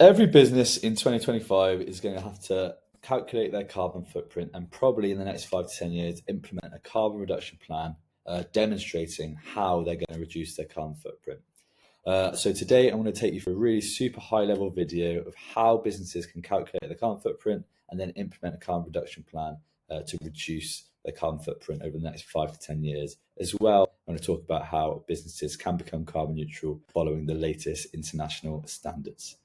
Every business in 2025 is going to have to calculate their carbon footprint and probably in the next 5 to 10 years implement a carbon reduction plan demonstrating how they're going to reduce their carbon footprint. So today I'm going to take you through a really super high level video of how businesses can calculate their carbon footprint and then implement a carbon reduction plan to reduce their carbon footprint over the next 5 to 10 years. As well, I'm going to talk about how businesses can become carbon neutral following the latest international standards.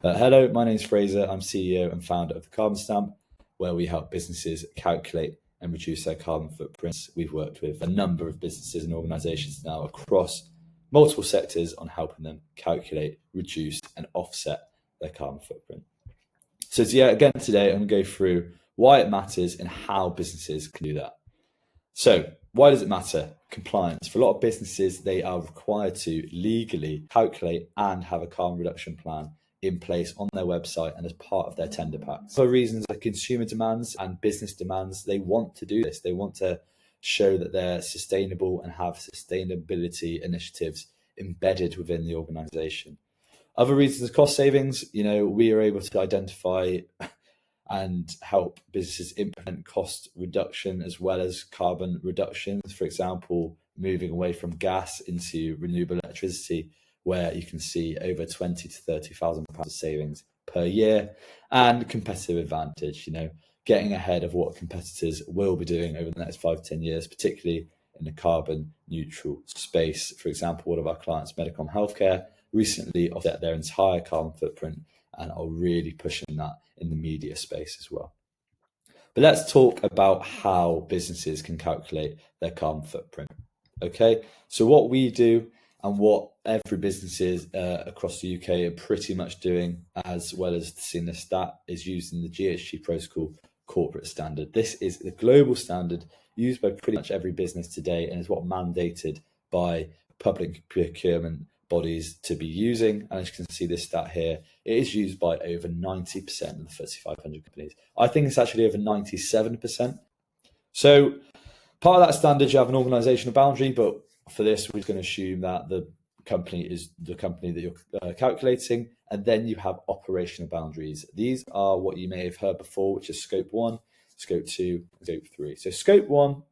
Hello, my name is Fraser. I'm CEO and founder of the Carbon Stamp, where we help businesses calculate and reduce their carbon footprints. We've worked with a number of businesses and organisations now across multiple sectors on helping them calculate, reduce and offset their carbon footprint. So again, today I'm going to go through why it matters and how businesses can do that. So why does it matter? Compliance. For a lot of businesses, they are required to legally calculate and have a carbon reduction plan in place on their website and as part of their tender packs. For reasons like consumer demands and business demands, they want to do this. They want to show that they're sustainable and have sustainability initiatives embedded within the organization. Other reasons, cost savings. We are able to identify and help businesses implement cost reduction as well as carbon reductions. For example, moving away from gas into renewable electricity, where you can see over 20 to 30,000 pounds of savings per year, and competitive advantage, getting ahead of what competitors will be doing over the next 5 to 10 years, particularly in the carbon neutral space. For example, one of our clients, Medicom Healthcare, recently offset their entire carbon footprint and are really pushing that in the media space as well. But let's talk about how businesses can calculate their carbon footprint. Okay, so what we do and what every businesses across the UK are pretty much doing, as well as seeing the stat, is using the GHG Protocol corporate standard. This is the global standard used by pretty much every business today and is what mandated by public procurement bodies to be using. And as you can see this stat here, it is used by over 90% of the FTSE 500 companies. I think it's actually over 97%. So part of that standard, you have an organisational boundary, but for this, we're going to assume that the company is the company that you're calculating, and then you have operational boundaries. These are what you may have heard before, which is scope 1, scope 2, scope 3. So scope 1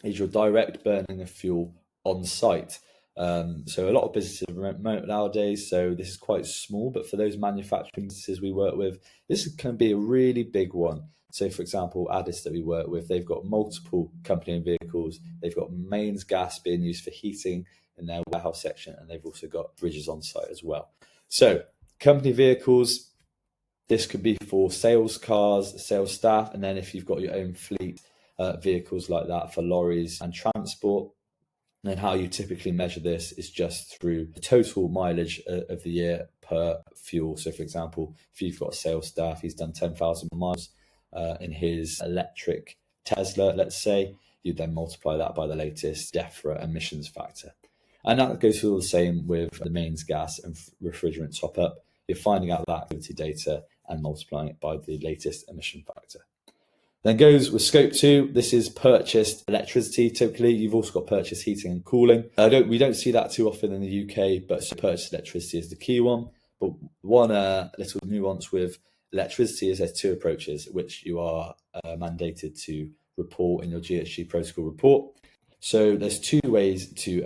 is your direct burning of fuel on site. So a lot of businesses are remote nowadays, so this is quite small, but for those manufacturing businesses we work with, this can be a really big one. So for example, Addis that we work with, they've got multiple company vehicles. They've got mains gas being used for heating in their warehouse section, and they've also got fridges on site as well. So company vehicles, this could be for sales cars, sales staff, and then if you've got your own fleet vehicles like that for lorries and transport. And then how you typically measure this is just through the total mileage of the year per fuel. So for example, if you've got a sales staff, he's done 10,000 miles in his electric Tesla, let's say, you then multiply that by the latest DEFRA emissions factor. And that goes through the same with the mains gas and refrigerant top up. You're finding out that activity data and multiplying it by the latest emission factor. Then goes with scope 2. This is purchased electricity. Typically, you've also got purchased heating and cooling. We don't see that too often in the UK, but purchased electricity is the key one. But one little nuance with electricity is there's two approaches which you are mandated to report in your GHG Protocol report. So there's two ways to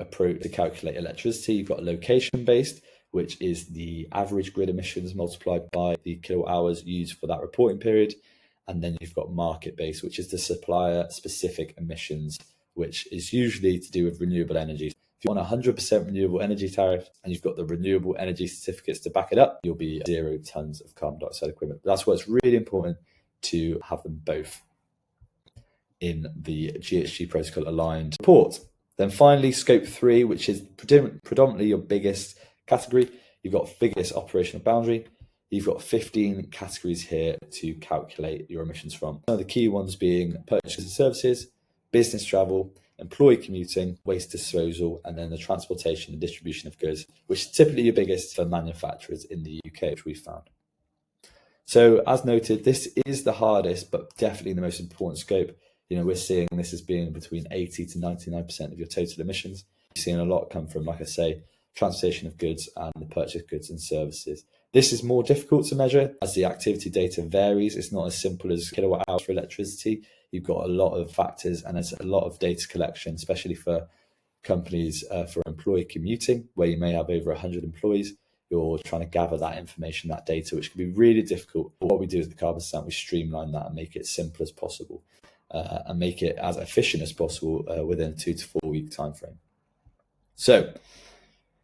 calculate electricity. You've got location-based, which is the average grid emissions multiplied by the kilowatt hours used for that reporting period. And then you've got market-based, which is the supplier-specific emissions, which is usually to do with renewable energy. If you want 100% renewable energy tariff and you've got the renewable energy certificates to back it up, you'll be 0 tons of carbon dioxide equivalent. That's why it's really important to have them both in the GHG Protocol aligned report. Then finally, scope 3, which is predominantly your biggest category. You've got biggest operational boundary. You've got 15 categories here to calculate your emissions from. Some of the key ones being purchases and services, business travel, employee commuting, waste disposal, and then the transportation and distribution of goods, which is typically your biggest for manufacturers in the UK, which we've found. So as noted, this is the hardest, but definitely the most important scope. We're seeing this as being between 80 to 99% of your total emissions. You're seeing a lot come from, like I say, transportation of goods and the purchase of goods and services. This is more difficult to measure as the activity data varies. It's not as simple as kilowatt hours for electricity. You've got a lot of factors and there's a lot of data collection, especially for companies for employee commuting, where you may have over 100 employees. You're trying to gather that information, that data, which can be really difficult. But what we do at the Carbon Stamp, we streamline that and make it as simple as possible and make it as efficient as possible within a 2 to 4 week time frame. So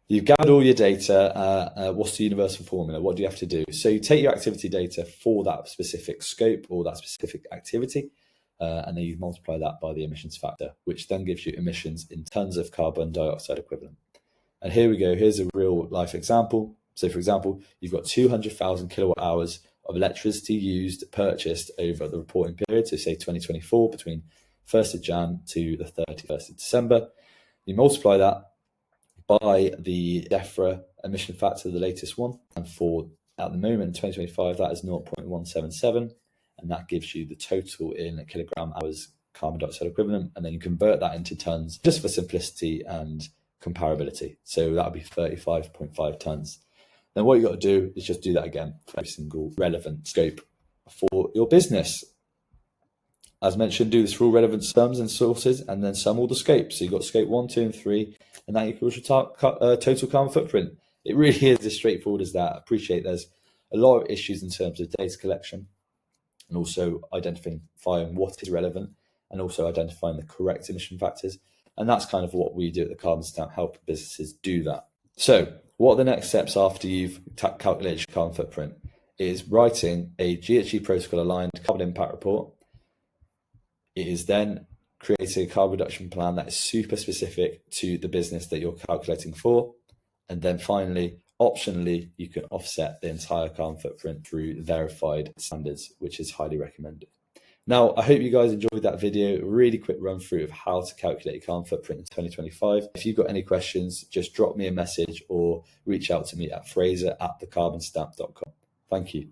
you've gathered all your data. What's the universal formula? What do you have to do? So you take your activity data for that specific scope or that specific activity, and then you multiply that by the emissions factor, which then gives you emissions in tons of carbon dioxide equivalent. And here we go. Here's a real life example. So for example, you've got 200,000 kilowatt hours of electricity used, purchased over the reporting period. So say 2024, between 1st of Jan to the 31st of December. You multiply that by the DEFRA emission factor, the latest one. And for, at the moment, 2025, that is 0.177. And that gives you the total in kilogram hours carbon dioxide equivalent. And then you convert that into tons just for simplicity and comparability. So that would be 35.5 tons. Then what you've got to do is just do that again for every single relevant scope for your business. As mentioned, do this for all relevant sums and sources, and then sum all the scopes. So you've got scope 1, 2, and 3, and that equals your total carbon footprint. It really is as straightforward as that. I appreciate there's a lot of issues in terms of data collection and also identifying what is relevant and also identifying the correct emission factors. And that's kind of what we do at the Carbon Stamp, help businesses do that. So what are the next steps after you've calculated your carbon footprint? Is writing a GHG protocol aligned carbon impact report. It is then creating a carbon reduction plan that is super specific to the business that you're calculating for. And then finally, optionally, you can offset the entire carbon footprint through verified standards, which is highly recommended. Now, I hope you guys enjoyed that video, a really quick run through of how to calculate your carbon footprint in 2025. If you've got any questions, just drop me a message or reach out to me at fraser@thecarbonstamp.com. Thank you.